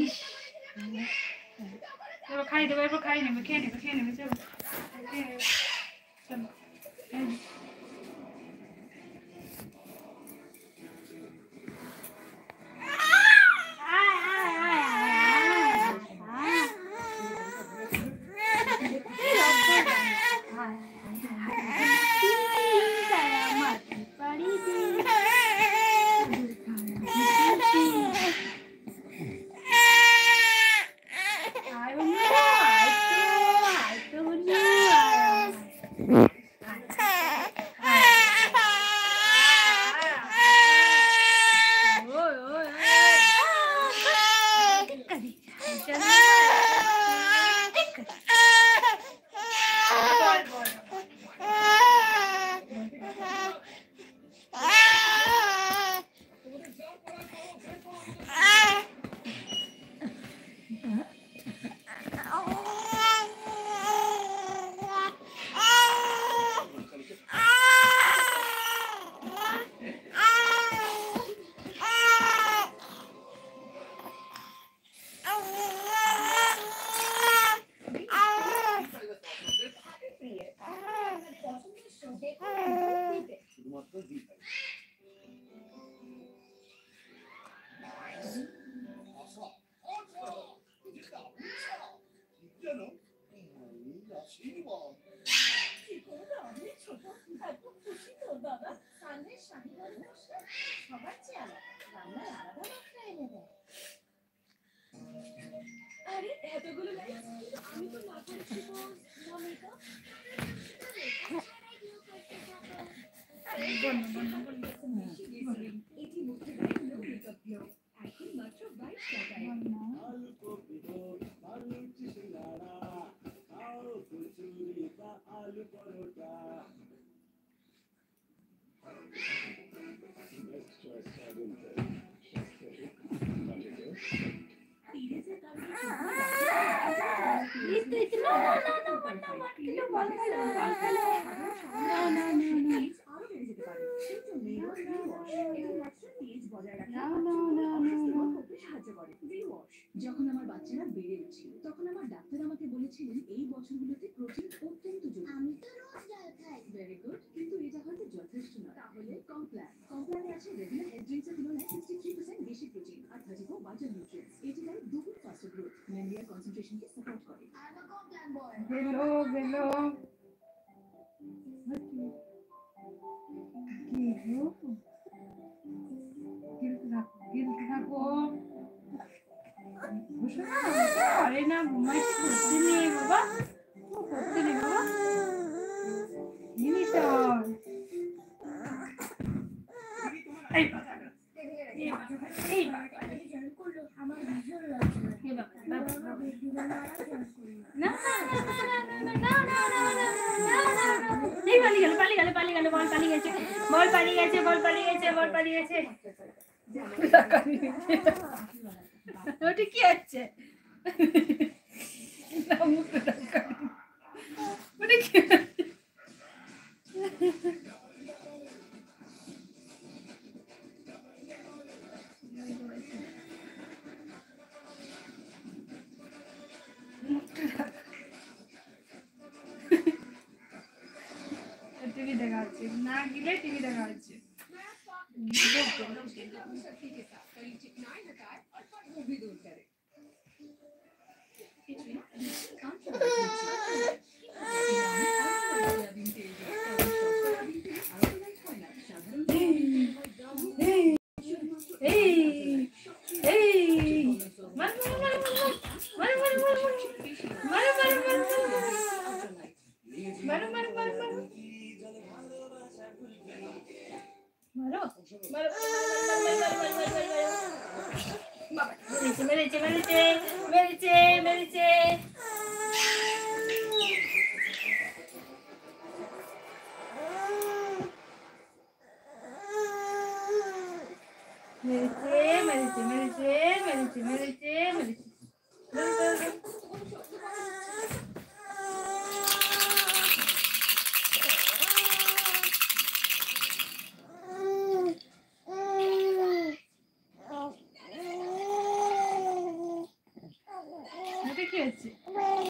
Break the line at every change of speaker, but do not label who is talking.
ইস এবার খাই দেবো, এবার খাই নেবে, খেয়ে নেবে, খেয়ে নেবে, চলো চলো।
যখন আমার বাচ্চারা বেড়ে উঠছিল তখন আমার ডাক্তার আমাকে বলেছিলেন এই বছরগুলোতে প্রোটিন অত্যন্ত জরুরি। আমি তো রোজ ডাল খাই। ভেরি গুড, কিন্তু এটা হয়তো যথেষ্ট না। তাহলে কমপ্ল্যানে আছে রেগুলার হেলথ ড্রিঙ্কসের তুলনায় 63% বেশি প্রোটিন আর 34 ভাইটাল নিউট্রিয়েন্টস। এটি দেয় দুগুণ ফাস্টার গ্রোথ, মেমরি আর কনসেন্ট্রেশনকে সাপোর্ট করে। কমপ্ল্যান বয়
গেলো গেলো গিলতে থাকো আরে না ঘুমাইতে করতে নেই বাবা, করতে নেই বাবা, জিনিস বল পালিয়ে গেছে ওটা কি আছে ওটা কি टीवी देखा ना गिले टीवी देखा এটা কি হচ্ছে?